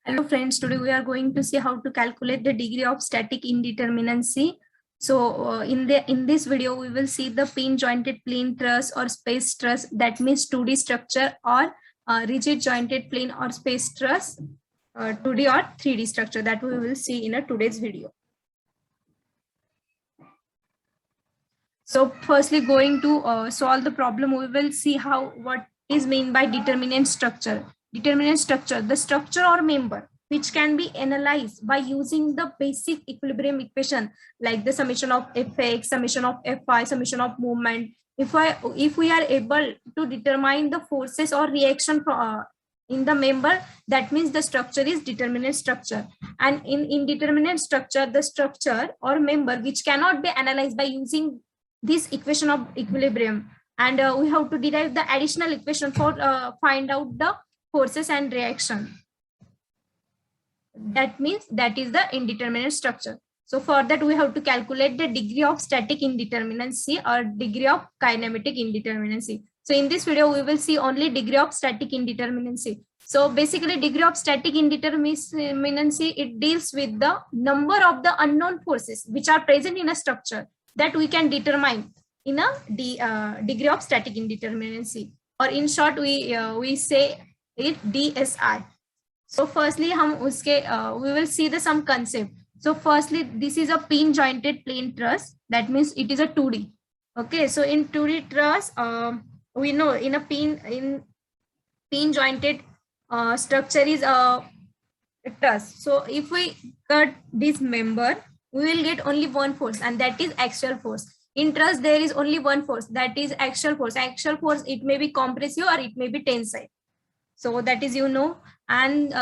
Hello friends, today we are going to see how to calculate the degree of static indeterminacy. So in this video we will see the pin jointed plane truss or space truss, that means 2D structure, or rigid jointed plane or space truss, 2D or 3D structure, that we will see in today's video. So firstly, going to solve the problem, we will see what is meant by determinant structure. Determinant structure, the structure or member which can be analyzed by using the basic equilibrium equation, like the summation of Fx, summation of Fy, summation of movement. If we are able to determine the forces or reaction in the member, that means the structure is determinate structure. And in indeterminate structure, the structure or member which cannot be analyzed by using this equation of equilibrium, and we have to derive the additional equation for find out the forces and reaction. That means that is the indeterminate structure. So for that we have to calculate the degree of static indeterminacy or degree of kinematic indeterminacy. So in this video we will see only degree of static indeterminacy. So basically degree of static indeterminacy, it deals with the number of the unknown forces which are present in a structure that we can determine in a degree of static indeterminacy, or in short we say it DSI. So firstly we will see the some concept. So firstly, this is a pin jointed plane truss, that means it is a 2D. Okay, so in 2D truss, we know in a pin jointed structure is a truss. So if we cut this member, we will get only one force, and that is axial force. In truss there is only one force, that is axial force. Axial force, it may be compressive or it may be tensile. So that is and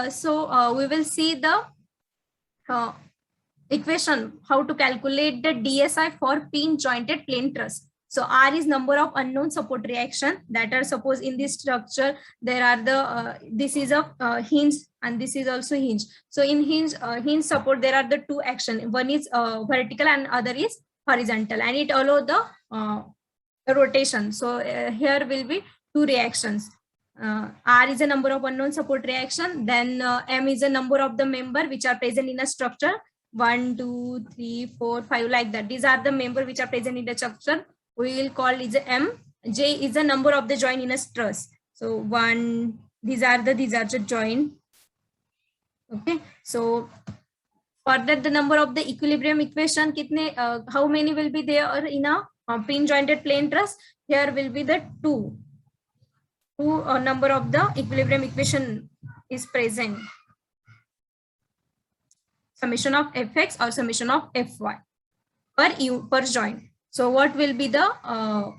we will see the equation how to calculate the DSI for pin jointed plane truss. So R is number of unknown support reaction, that are, suppose in this structure there are the this is a hinge and this is also hinge. So in hinge support there are the two action, one is vertical and other is horizontal, and it allow the rotation. So here will be two reactions. R is a number of unknown support reaction, then M is a number of the member which are present in a structure, 1 2 3 4 5 like that. These are the member which are present in the structure, we will call is M. J is the number of the joint in a truss. So one, these are the joint. Okay, so further the number of the equilibrium equation kitne how many will be there in a pin jointed plane truss? Here will be the two number of the equilibrium equation is present, summation of Fx or summation of Fy per joint. So what will be the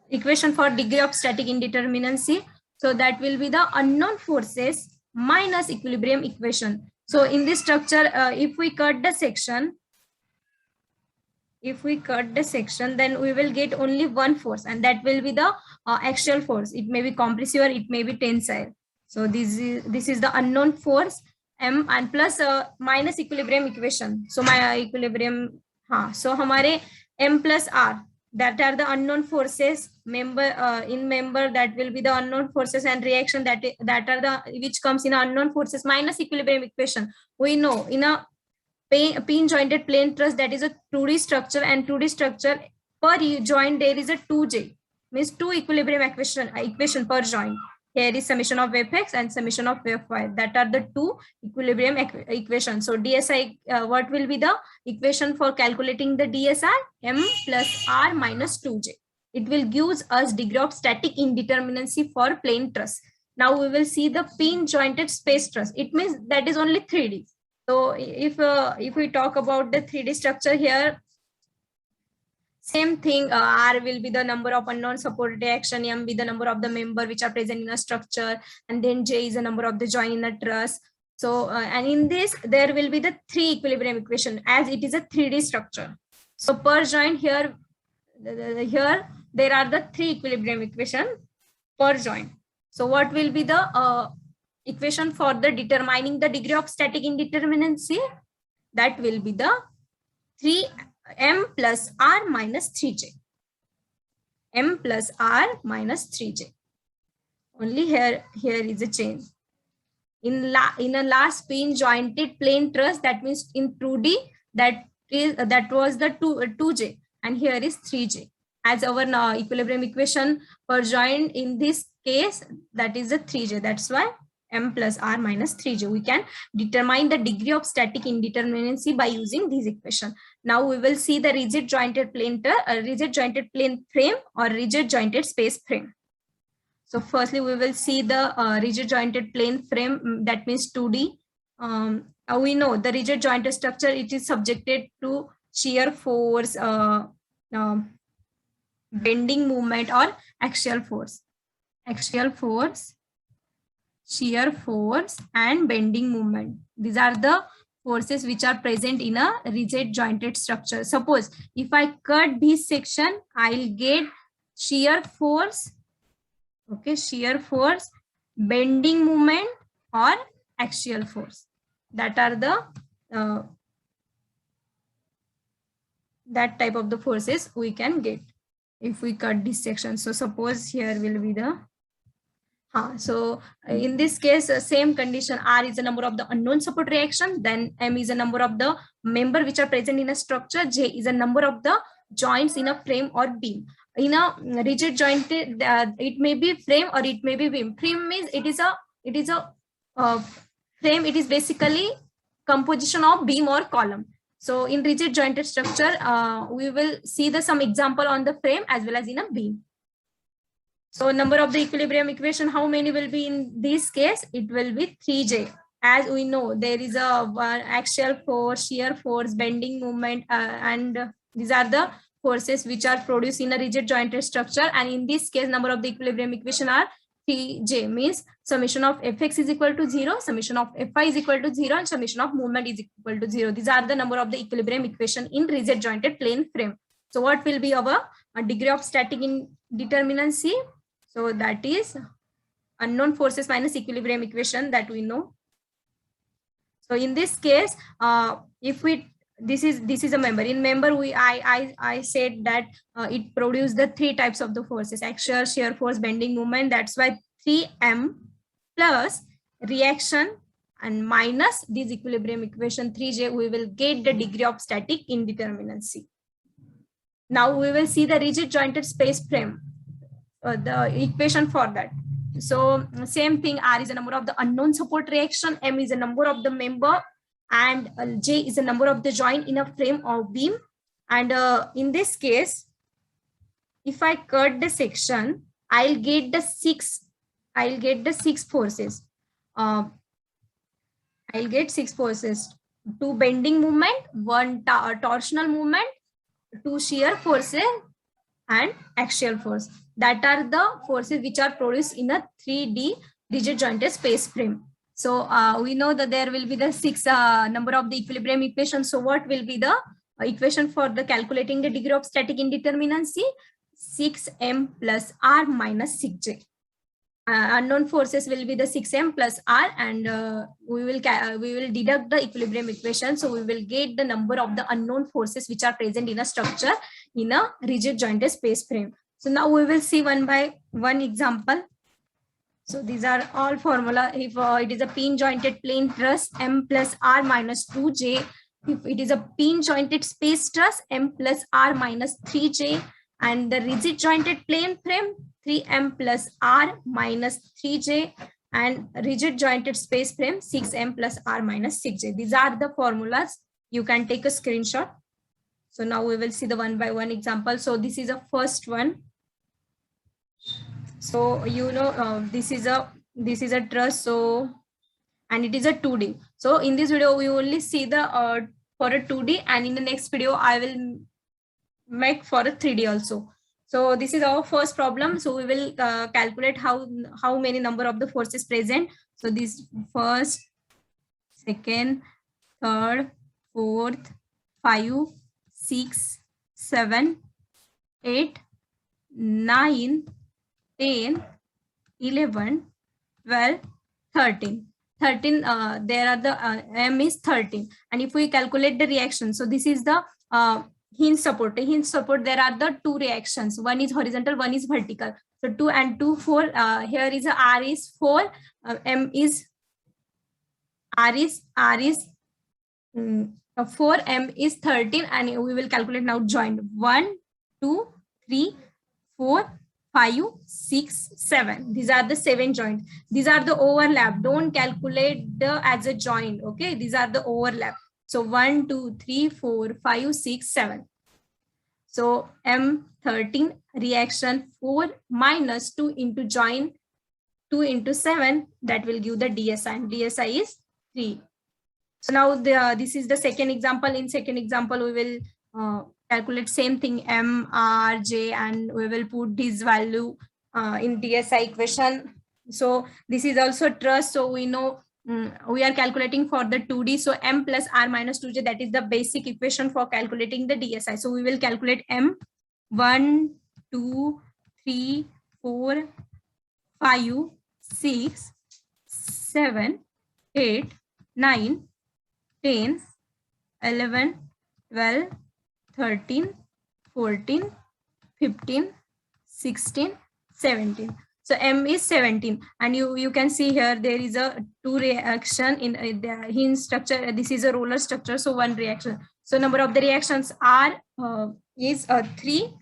equation for degree of static indeterminacy? So that will be the unknown forces minus equilibrium equation. So in this structure, if we cut the section, then we will get only one force, and that will be the axial force. It may be compressive or it may be tensile. So this is the unknown force M, and plus minus equilibrium equation. So my equilibrium, so hamare M plus R, that are the unknown forces. Member in member, that will be the unknown forces, and reaction that are the which comes in unknown forces minus equilibrium equation. We know in a pin jointed plane truss, that is a 2D structure, and 2D structure per joint there is a 2J, means two equilibrium equation per joint. Here is summation of Fx and summation of Fy, that are the two equilibrium equations. So DSI, what will be the equation for calculating the DSI? M plus R minus 2J. It will give us degree of static indeterminacy for plane truss. Now we will see the pin jointed space truss. It means that is only 3D. So if we talk about the 3D structure here, same thing, R will be the number of unknown support reaction, M be the number of the member which are present in a structure, and then J is the number of the joint in a truss. So and in this there will be the three equilibrium equation, as it is a 3D structure. So per joint here there are the three equilibrium equation per joint. So what will be the equation for the determining the degree of static indeterminacy? That will be the 3M plus R minus 3J. M plus R minus 3J. Only here is a change. In a large spin jointed plane truss, that means in 2D, that was the 2J, and here is 3J. As our equilibrium equation for joint in this case, that is the 3J. That's why M plus R minus 3J. We can determine the degree of static indeterminacy by using this equation. Now we will see the rigid jointed plane frame or rigid jointed space frame. So firstly, we will see the rigid jointed plane frame, that means 2D. We know the rigid jointed structure, it is subjected to shear force, bending movement, or axial force. Axial force, shear force, and bending movement. These are the forces which are present in a rigid jointed structure. Suppose if I cut this section, I'll get shear force, okay, shear force, bending moment, or axial force. That are the that type of the forces we can get if we cut this section. So suppose here will be the so in this case, same condition, R is the number of the unknown support reaction, then M is the number of the member which are present in a structure, J is a number of the joints in a frame or beam. In a rigid jointed, it may be frame or it may be beam. Frame means it is a frame. It is basically composition of beam or column. So in rigid jointed structure, we will see some example on the frame as well as in a beam. So number of the equilibrium equation, how many will be in this case? It will be 3J. As we know, there is a axial force, shear force, bending moment, and these are the forces which are produced in a rigid jointed structure. And in this case, number of the equilibrium equation are 3J, means summation of Fx is equal to 0, summation of Fy is equal to 0, and summation of movement is equal to 0. These are the number of the equilibrium equation in rigid jointed plane frame. So what will be our degree of static indeterminacy? So that is unknown forces minus equilibrium equation that we know. So in this case, if we this is a member. In member, I said that it produced the 3 types of the forces: axial, shear force, bending moment. That's why 3M plus reaction and minus this equilibrium equation 3J, we will get the degree of static indeterminacy. Now we will see the rigid jointed space frame. The equation for that. So same thing, R is a number of the unknown support reaction, M is a number of the member, and J is a number of the joint in a frame or beam. And in this case, if I cut the section, I'll get the 6 forces. I'll get 6 forces: 2 bending movement, 1 torsional movement, 2 shear forces, and axial force. That are the forces which are produced in a 3D rigid jointed space frame. So we know that there will be the 6 number of the equilibrium equation. So what will be the equation for the calculating the degree of static indeterminacy? 6M plus R minus 6J. Unknown forces will be the 6M plus R, and we will deduct the equilibrium equation. So we will get the number of the unknown forces which are present in a structure in a rigid jointed space frame. So now we will see one by one example. So these are all formula. If it is a pin jointed plane truss, M plus R minus 2J. If it is a pin jointed space truss, M plus R minus 3J. And the rigid jointed plane frame, 3M plus R minus 3J. And rigid jointed space frame, 6M plus R minus 6J. These are the formulas. You can take a screenshot. So now we will see the one by one example. So this is a first one. So you know this is a truss. So and it is a 2D. So in this video we only see the for a 2D, and in the next video I will make for a 3D also. So this is our first problem. So we will calculate how many number of the forces present. So this first, second, third, fourth, 5, 6, 7, 8, 9, 10, 11, 12, 13. 13, there are the M is 13. And if we calculate the reaction, so this is the hinge support. The hinge support, there are the 2 reactions. One is horizontal, one is vertical. So 2 and 2, 4. Here is a R is 4, M is R is 4, M is 13, and we will calculate now joint 1, 2, 3, 4, 5, 6, 7. These are the 7 joints. These are the overlap. Don't calculate the as a joint. Okay, these are the overlap. So 1, 2, 3, 4, 5, 6, 7. So M13 reaction 4 minus 2 into joint 2 into 7, that will give the DSI, and DSI is 3. So now this is the second example. In second example, we will calculate same thing, M, R, J, and we will put this value in DSI equation. So this is also truss. So we know we are calculating for the 2D. So M plus R minus 2J, that is the basic equation for calculating the DSI. So we will calculate M 1, 2, 3, 4, 5, 6, 7, 8, 9, 10, 11, 12, 13, 14, 15, 16, 17. So M is 17, and you can see here there is a 2 reaction in the hinge structure. This is a roller structure, so 1 reaction. So number of the reactions are is 3,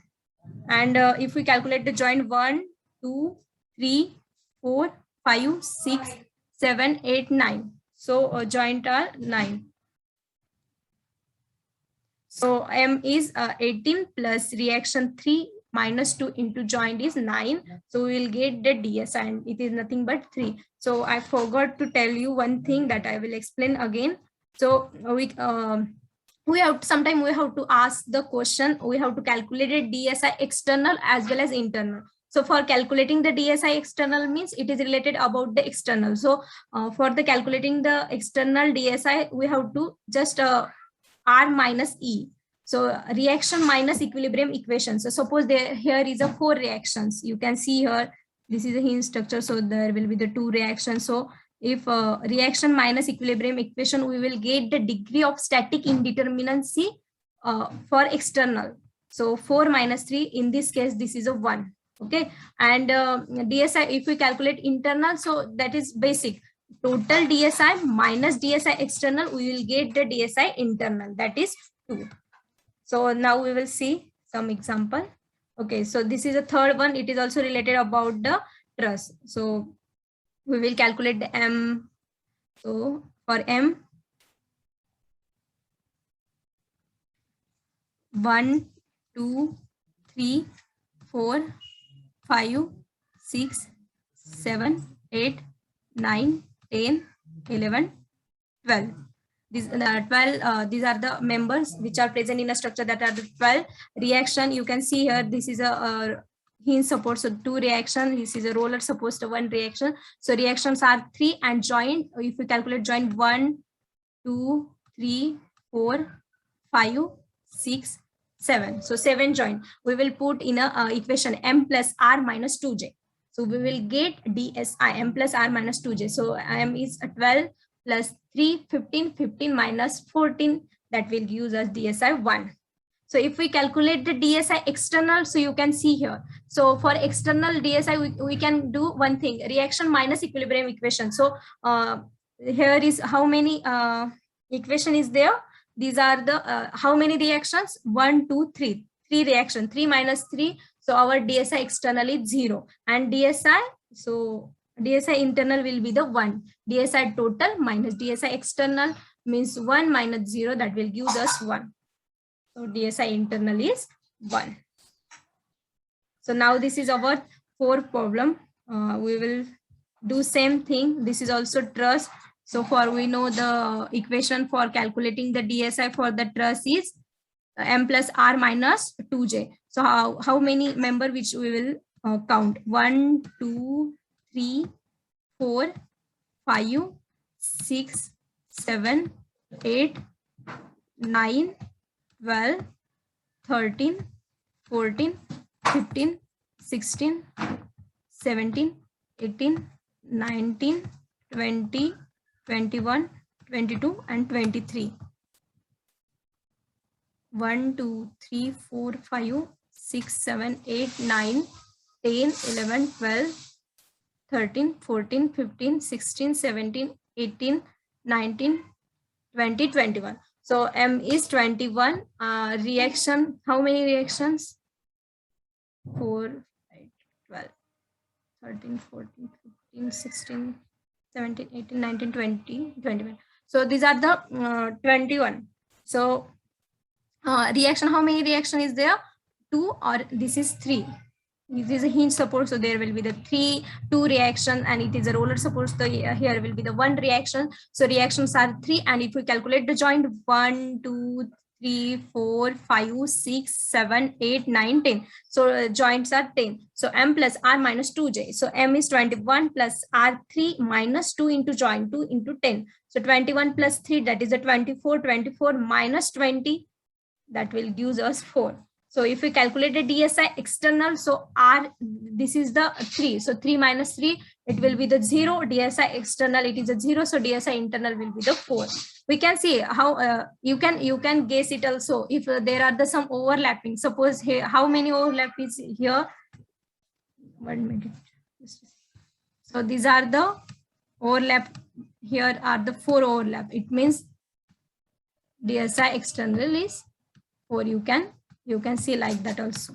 and if we calculate the joint 1, 2, 3, 4, 5, 6, 7, 8, 9. So joint are 9. So M is 18 plus reaction 3 minus 2 into joint is 9. So we will get the DSI, and it is nothing but 3. So I forgot to tell you one thing that I will explain again. So we have sometimes we have to ask the question, we have to calculate a DSI external as well as internal. So for calculating the DSI external means it is related about the external. So for the calculating the external DSI, we have to just R minus E. So reaction minus equilibrium equation. So suppose here is a 4 reactions. You can see here, this is a hinge structure. So there will be the 2 reactions. So if reaction minus equilibrium equation, we will get the degree of static indeterminacy for external. So 4 minus 3, in this case, this is a 1. Okay. And DSI, if we calculate internal, so that is basic. Total DSI minus DSI external, we will get the DSI internal, that is 2. So now we will see some example. Okay, so this is a third one. It is also related about the truss. So we will calculate the M. So for M, 1, 2, 3, 4, 5, 6, 7, 8, 9, 10, 11, 12. These 12. These are the members which are present in a structure, that are the 12 reaction. You can see here, this is a hinge support, so 2 reaction. This is a roller support, so 1 reaction. So reactions are 3, and joint, if we calculate joint 1, 2, 3, 4, 5, 6, 7. So 7 joint. We will put in a equation M plus R minus 2J. So we will get DSI M plus R minus 2J. So M is 12 plus 3, 15, 15 minus 14, that will give us DSI 1. So if we calculate the DSI external, so you can see here. So for external DSI, we can do one thing, reaction minus equilibrium equation. So here is how many equation is there. These are the how many reactions? 1, 2, 3. 3 reaction. 3 minus 3. So our DSI external is 0. And DSI, so DSI internal will be the 1. DSI total minus DSI external means 1 minus 0, that will give us 1. So DSI internal is 1. So now this is our 4th problem. We will do same thing. This is also truss. So for we know the equation for calculating the DSI for the truss is M plus R minus 2J. So how many member which we will count? 1, 2, 3, 4, 5, 6, 7, 8, 9, 12, 13, 14, 15, 16, 17, 18, 19, 20, 21, 22, and 23. 1, 2, 3, 4, 5, 6, 7, 8, 9, 10, 11, 12, 13, 14, 15, 16, 17, 18, 19, 20, 21. So M is 21. Reaction, how many reactions? 4, 8, 12, 13, 14, 15, 16, 17, 18, 19, 20, 21. So these are the 21. So reaction, how many reaction is there? 2, or this is 3. This is a hinge support, so there will be the 2 reaction, and it is a roller support, so here will be the 1 reaction. So reactions are 3, and if we calculate the joint, 1, 2, 3, 4, 5, 6, 7, 8, 9, 10. So joints are 10. So M plus R minus 2J. So M is 21 plus R3 minus 2 into joint 2 into 10. So 21 plus 3, that is a 24. 24 minus 20, that will give us 4. So if we calculate the DSI external, so R, this is the 3. So 3 minus 3, it will be the 0. DSI external, it is a 0. So DSI internal will be the 4. We can see how you can guess it also if there are some overlapping. Suppose here, how many overlap is here? 1 minute. So these are the overlap. Here are the 4 overlap. It means DSI external is 4. You can see like that also.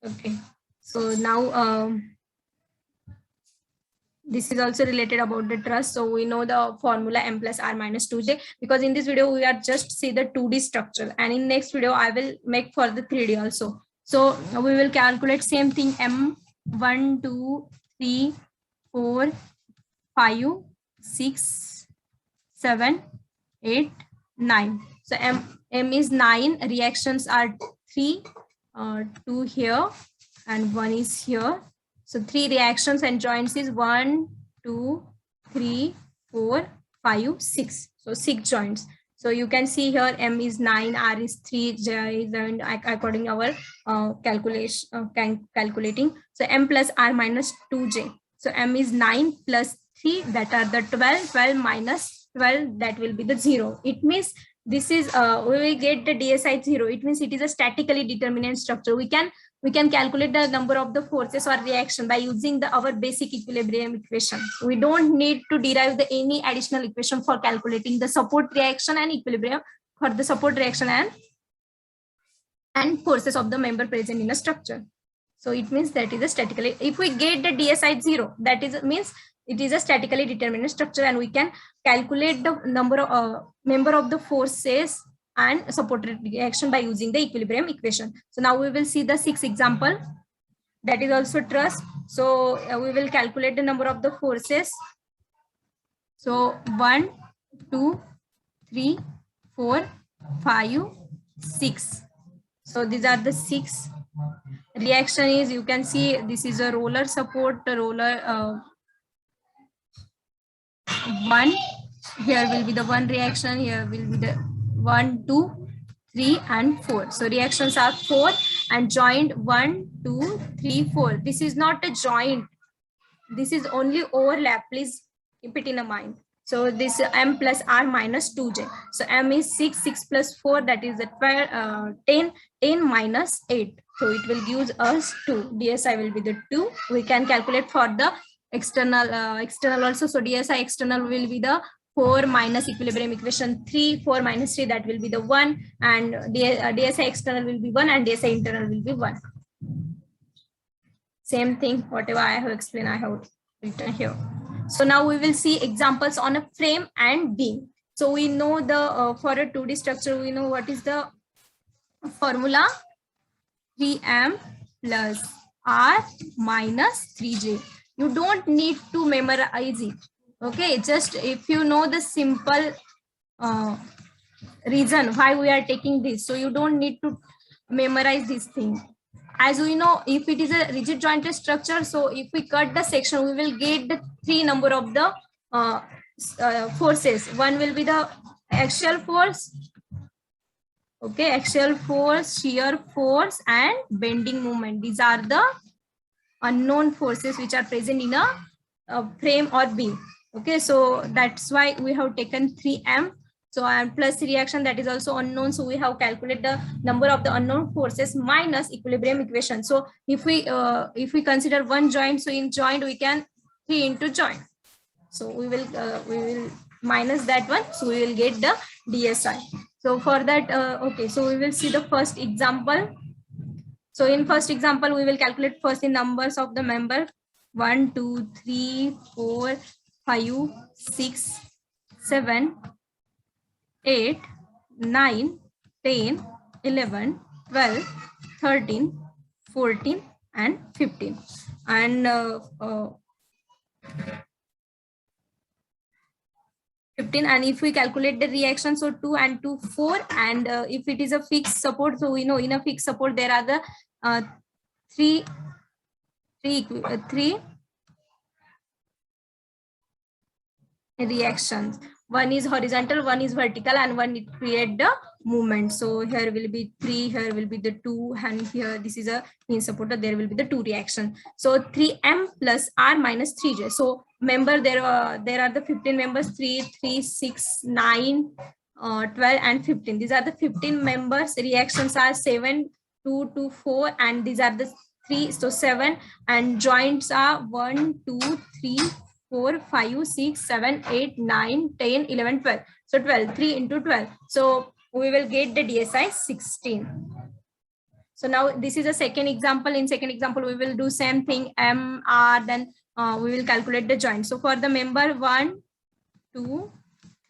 Okay, so now this is also related about the truss. So we know the formula M plus R minus 2J, because in this video we are just see the 2D structure, and in next video I will make for the 3D also. So we will calculate same thing, M 1, 2, 3, 4, 5, 6, 7, 8, 9. So M is 9. Reactions are 3, 2 here and 1 is here. So 3 reactions, and joints is 1, 2, 3, 4, 5, 6. So 6 joints. So you can see here M is 9, R is 3, J is 7, according to our calculating. So M plus R minus 2J. So M is 9 plus 3, that are the 12. 12 minus 12, that will be the 0. It means this is we will get the DSI 0. It means it is a statically determinate structure. We can calculate the number of the forces or reaction by using our basic equilibrium equation. We don't need to derive any additional equation for calculating the support reaction and equilibrium for the support reaction and forces of the member present in a structure. So it means that is a statically, if we get the DSI 0, that is means it is a statically determinate structure, and we can calculate the number of member of the forces and supported reaction by using the equilibrium equation. So now we will see the 6th example, that is also truss. So we will calculate the number of the forces. So 1, 2, 3, 4, 5, 6. So these are the 6. Reaction is, you can see this is a roller support, roller 1. Here will be the 1 reaction, here will be the 1, 2, 3 and 4. So reactions are 4, and joint 1, 2, 3, 4. This is not a joint. This is only overlap. Please keep it in mind. So this M plus R minus 2J. So M is 6, 6 plus 4, that is the 12, 10, 10 minus 8. So it will give us 2. DSI will be the 2. We can calculate for the external also. So DSI external will be the 4 minus equilibrium equation 3, 4 minus 3, that will be the 1, and DSI external will be 1 and DSI internal will be 1. Same thing, whatever I have explained, I have written here. So now we will see examples on a frame and beam. So we know the for a 2D structure, we know what is the formula, 3M plus R minus 3J. You don't need to memorize it. Okay, just if you know the simple reason why we are taking this, so you don't need to memorize this thing. As we know, if it is a rigid jointed structure, so if we cut the section, we will get the 3 number of the forces. One will be the axial force, okay, axial force, shear force, and bending moment. These are the unknown forces which are present in a frame or beam. Okay, so that's why we have taken 3M. So and plus reaction, that is also unknown. So we have calculated the number of the unknown forces minus equilibrium equation. So if we consider one joint, so in joint we can 3 into join. So we will minus that one. So we will get the DSI. So for that, okay, so we will see the first example. So in first example, we will calculate first the numbers of the member 1, 2, 3, 4, 5, 6, 7, 8, 9, 10, 11, 12, 13, 14, and 15. And 15, and if we calculate the reaction, so 2 and 2, 4, and if it is a fixed support, so we know in a fixed support there are the three reactions. One is horizontal, one is vertical, and one it create the movement. So here will be 3, here will be the 2, and here this is a in supporter, there will be the 2 reaction. So 3m plus r minus 3j. So member there are the 15 members, 3, 3, 6, 9, 12, and 15. These are the 15 members. Reactions are 7, 2 to 4, and these are the 3, so 7, and joints are 1, 2, 3, 4, 5, 6, 7, 8, 9, 10, 11, 12. So 12, 3 into 12. So we will get the DSI 16. So now this is a second example. In second example, we will do same thing, M, R, then we will calculate the joint. So for the member 1, 2,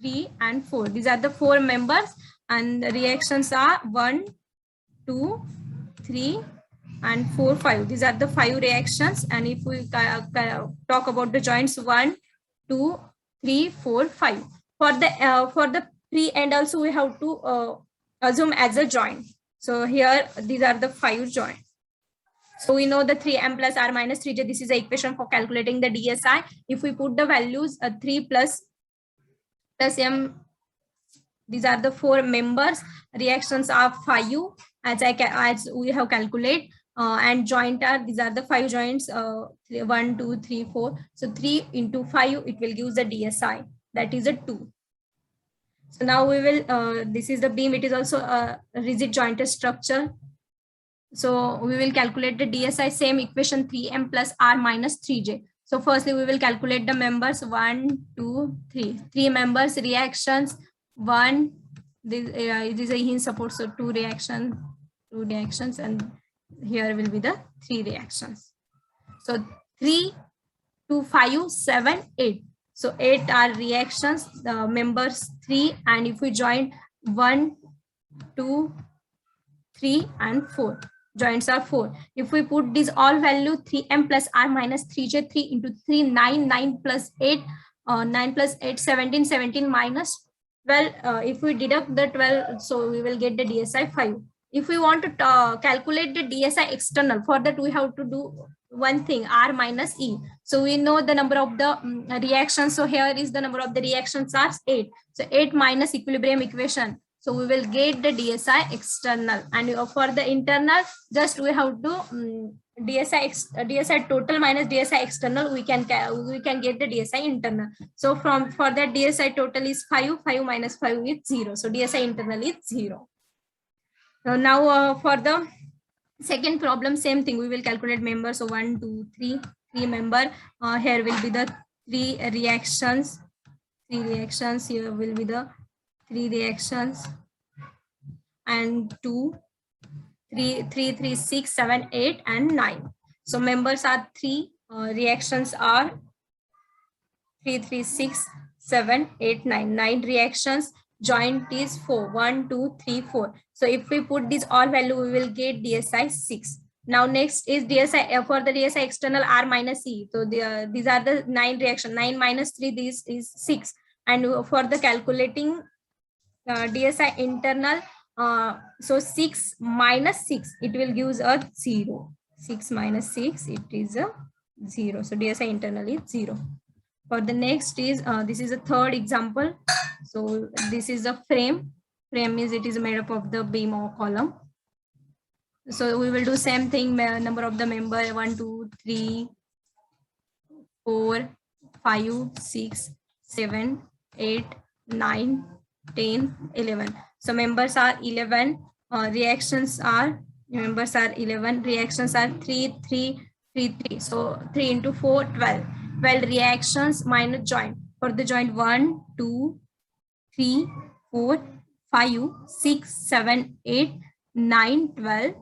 3, and 4. These are the 4 members, and the reactions are 1, 2, 3, and 4, 5. These are the 5 reactions. And if we talk about the joints 1, 2, 3, 4, 5. For the pre-end also we have to assume as a joint. So here these are the 5 joints. So we know the 3m plus r minus 3j. This is the equation for calculating the DSI. If we put the values 3 plus m, these are the 4 members. Reactions are 5 as we have calculated. And joint are, these are the 5 joints, 1, 2, 3, 4. So 3 into 5, it will give the DSI, that is a 2. So now we will, this is the beam, it is also a rigid jointed structure. So we will calculate the DSI, same equation, 3m plus r minus 3j. So firstly, we will calculate the members 1, 2, 3. 3 members, reactions 1, it is a hinge support, so 2 reactions, and here will be the 3 reactions. So 3, 2, 5, 7, 8. So 8 are reactions, the members 3, and if we join 1, 2, 3, and 4. Joints are 4. If we put this all value 3m plus r minus 3j, 3 into 3, 9, 9 plus 8, 9 plus 8, 17, 17 minus 12. If we deduct the 12, so we will get the DSI 5. If we want to calculate the DSI external, for that we have to do one thing, R minus E. So we know the number of the reactions. So here is the number of the reactions are 8. So 8 minus equilibrium equation. So we will get the DSI external. And for the internal, just we have to DSI total minus DSI external. We can get the DSI internal. So for that DSI total is 5. 5 minus 5 is 0. So DSI internal is 0. So now for the second problem, same thing. We will calculate members. So 1, 2, 3, 3 member. Here will be the 3 reactions. 3 reactions. Here will be the 3 reactions. And 2, 3, 3, 3, 6, 7, 8, and 9. So members are 3. Reactions are 3, 3, 6, 7, 8, 9. 9 reactions. Joint is 4. 1, 2, 3, 4. So if we put this all value, we will get DSI 6. Now next is DSI for the DSI external R minus E. So these are the 9 reaction. 9 minus 3, this is 6. And for the calculating DSI internal, so 6 minus 6, it will give us a 0. 6 minus 6, it is a 0. So DSI internal is 0. For the next is, this is a third example. So this is a frame. Frame is, it is made up of the beam or column. So we will do same thing, number of the member 1, 2, 3, 4, 5, 6, 7, 8, 9, 10, 11. So members are 11. Reactions are, members are 11. Reactions are 3, 3, 3, 3. So 3 into 4, 12. 12 reactions minus joint. For the joint 1, 2, 3, 4, 5, 6, 7, 8, 9, 12.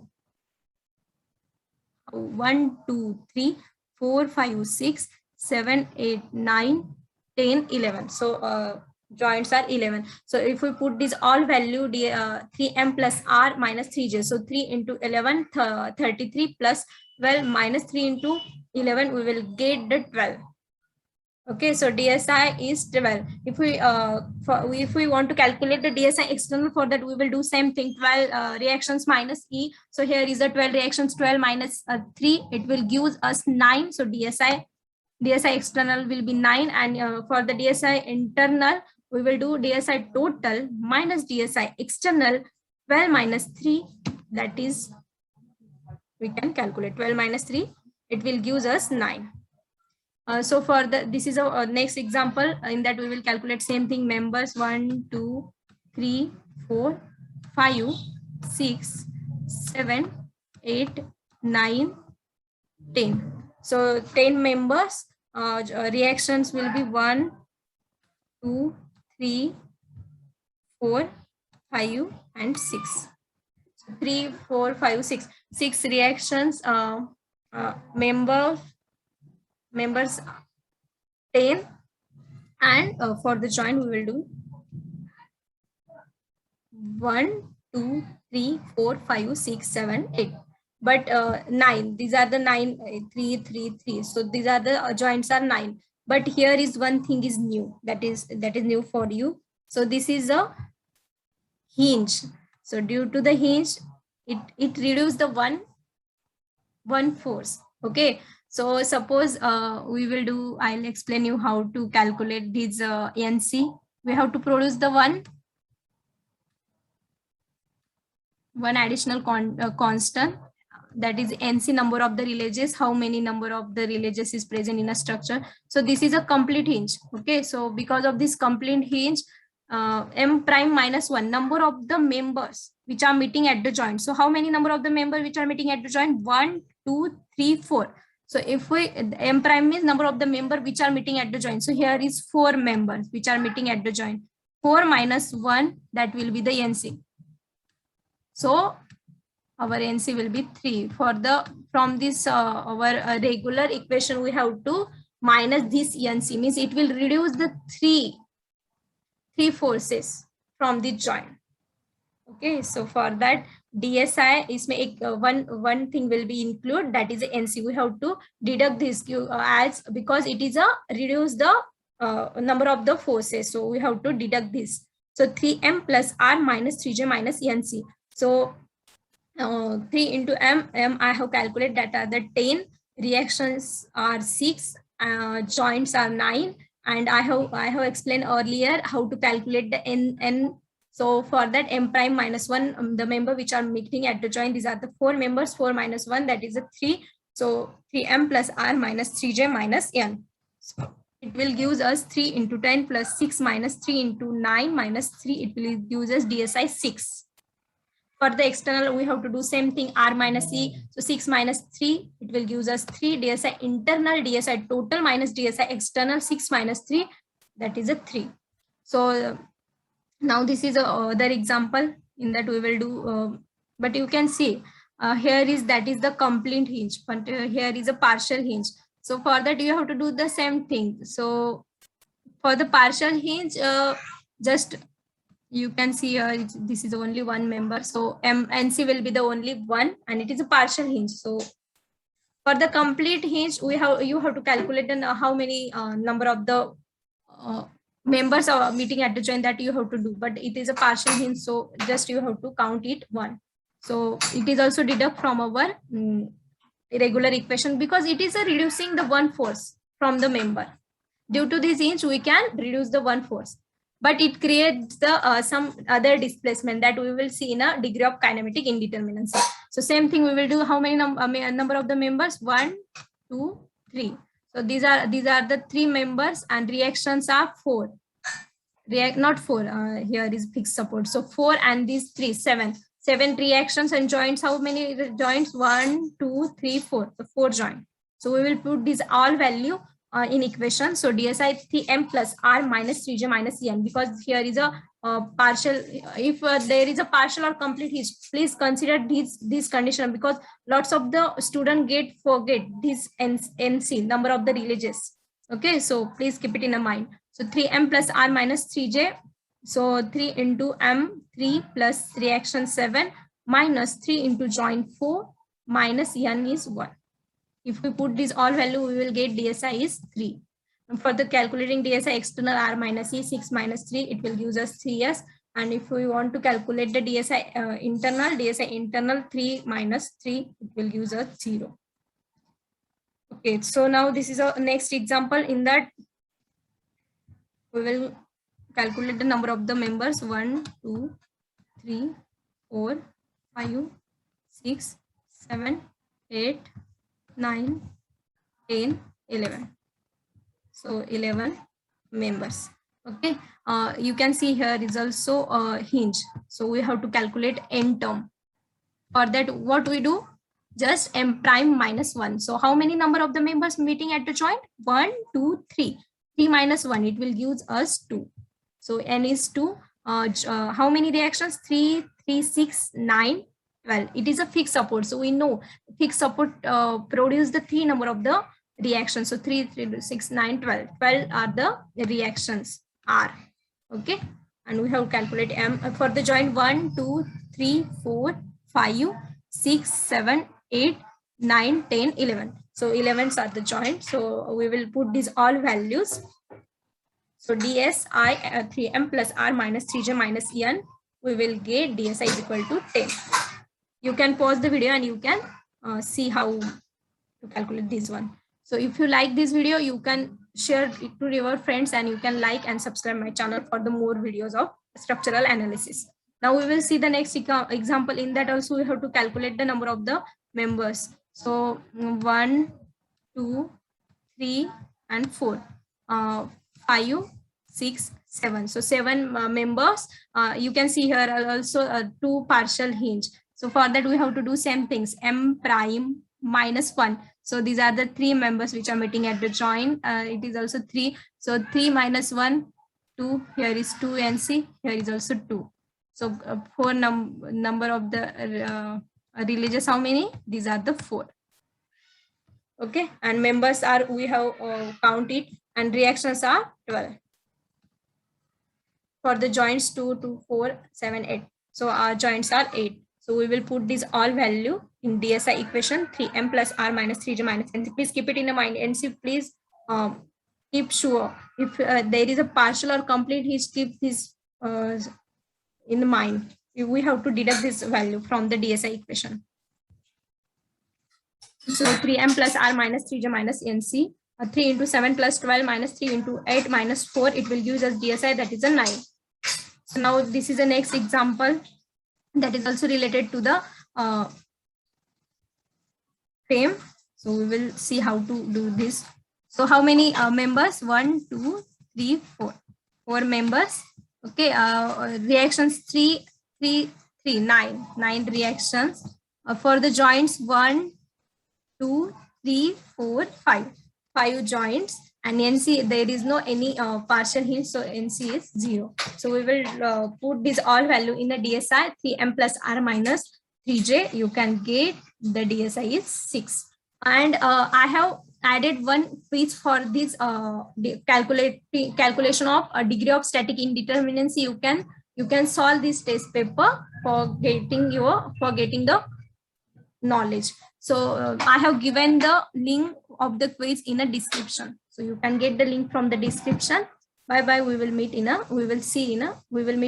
1, 2, 3, 4, 5, 6, 7, 8, 9, 10, 11. So joints are 11. So if we put this all value 3m plus r minus 3j. So 3 into 11, 33 plus 12 minus 3 into 11, we will get the 12. Okay, so DSI is 12. If we want to calculate the DSI external, for that we will do same thing, 12 reactions minus E. So here is the 12 reactions, 12 minus 3, it will give us 9. So DSI external will be 9, and for the DSI internal, we will do DSI total minus DSI external, 12 minus 3, that is, we can calculate 12 minus 3, it will give us 9. So for this is a next example. In that we will calculate same thing, members 1, 2, 3, 4, 5, 6, 7, 8, 9, 10. So 10 members, reactions will be 1, 2, 3, 4, 5, and 6. So 3, 4, 5, 6. 6 reactions, members 10, and for the joint we will do 1, 2, 3, 4, 5, 6, 7, 8. But 9, these are the 9, 3, 3, 3. So these are the joints are 9. But here is one thing is new, that is new for you. So this is a hinge. So due to the hinge, it reduces the one force. Okay. So suppose we will do, I'll explain you how to calculate this NC. We have to produce the one additional constant, that is NC, number of the relays, how many number of the relays is present in a structure. So this is a complete hinge. Okay, so because of this complete hinge, M prime minus 1, number of the members which are meeting at the joint. So how many number of the members which are meeting at the joint? 1, 2, 3, 4. So if we, M prime means number of the member which are meeting at the joint. So here is 4 members which are meeting at the joint. 4 minus 1, that will be the NC. So our NC will be 3. From this our regular equation, we have to minus this NC, means it will reduce the three forces from the joint. Okay, so for that DSI is one thing will be included, that is NC. We have to deduct this as, because it is a reduce the number of the forces. So we have to deduct this. So 3m plus r minus 3j minus NC. So 3 into m I have calculated that the 10 reactions are 6, joints are 9, and I have explained earlier how to calculate the n. So for that M prime minus 1, the member which are meeting at the joint, these are the 4 members. 4 minus 1, that is a 3. So 3m plus r minus 3j minus n. So it will give us 3 into 10 plus 6 minus 3 into 9 minus 3. It will give us DSI 6. For the external, we have to do same thing, r minus e. So 6 minus 3, it will give us 3. DSI internal, DSI total minus DSI external, 6 minus 3, that is a 3. So now this is other example in that we will do, but you can see here is, that is the complete hinge, but here is a partial hinge. So for that you have to do the same thing. So for the partial hinge, just you can see this is only one member. So NC will be the only one, and it is a partial hinge. So for the complete hinge, you have to calculate how many number of the members are meeting at the joint, that you have to do, but it is a partial hinge, so just you have to count it 1. So it is also deduct from our irregular equation, because it is a reducing the one force from the member. Due to this hinge, we can reduce the one force, but it creates the some other displacement that we will see in a degree of kinematic indeterminacy. So same thing we will do, how many number of the members? 1, 2, 3. So these are the 3 members, and reactions are 4. Not 4. Here is fixed support. So 4 and these 3, 7. 7 reactions, and joints. How many joints? 1, 2, 3, 4. So 4 joints. So we will put this all value in equation. So DSI 3m plus r minus 3j minus n, because here is a partial. If there is a partial or complete hinge, please consider this condition, because lots of the student forget this NC, number of the releases. Okay, so please keep it in mind. So 3m plus r minus 3j. So 3 into m, 3 plus reaction 7 minus 3 into joint 4 minus n is 1. If we put this all value, we will get DSI is 3. And for the calculating DSI external r minus e, 6 minus 3, it will give us 3s. And if we want to calculate the DSI internal 3 minus 3, it will give us 0. Okay, so now this is our next example. In that, we will calculate the number of the members: 1, 2, 3, 4, 5, 6, 7, 8, 9, 10, 11. So 11 members. Okay, you can see here is also a hinge. So we have to calculate n term. For that, what we do? Just m prime minus 1. So how many number of the members meeting at the joint? 1, 2, 3. 3 minus 1, it will give us 2. So n is 2. How many reactions? 3, 3, 6, 9, 12. It is a fixed support. So we know fixed support produce the 3 number of the reactions. So 3, 3, 6, 9, 12. 12 are the reactions R. Okay. And we have to calculate M for the joint 1, 2, 3, 4, 5, 6, 7, 8, 9, 10, 11. So 11s are the joint. So we will put these all values. So DSI 3m plus r minus 3j minus en, we will get DSI is equal to 10. You can pause the video and you can see how to calculate this one. So if you like this video, you can share it to your friends, and you can like and subscribe my channel for the more videos of structural analysis. Now we will see the next example. In that also we have to calculate the number of the members. So 1, 2, 3, and 4. 5, 6, 7. So 7 members. You can see here are also 2 partial hinge. So for that we have to do same things. M prime minus 1. So these are the 3 members which are meeting at the joint. It is also 3. So 3 minus 1, 2. Here is 2 NC. Here is also 2. So 4 number of the releases. How many? These are the 4. Okay. And members are, we have counted, and reactions are 12. For the joints 2, 2, 4, 7, 8. So our joints are 8. So we will put this all value in DSI equation 3m plus r minus 3j minus n. Please keep it in mind, and please keep sure if there is a partial or complete hinge, keep this in mind. We have to deduct this value from the DSI equation. So 3m plus r minus 3j minus nc. 3 into 7 plus 12 minus 3 into 8 minus 4, it will give us DSI, that is a 9. So now this is the next example that is also related to the frame. So we will see how to do this. So how many members? 1, 2, 3, 4. 4 members. Okay. Reactions 3, 3, 3, 9. 9 reactions. For the joints 1, 2, 3, 4, 5. 5 joints, and NC there is no any partial hinge, so NC is 0. So we will put this all value in the DSI 3m plus r minus 3j. You can get the DSI is 6. And I have added one quiz for this calculation of a degree of static indeterminacy. You can solve this test paper for getting the knowledge. So I have given the link of the quiz in a description. So you can get the link from the description. Bye bye. We will meet we will meet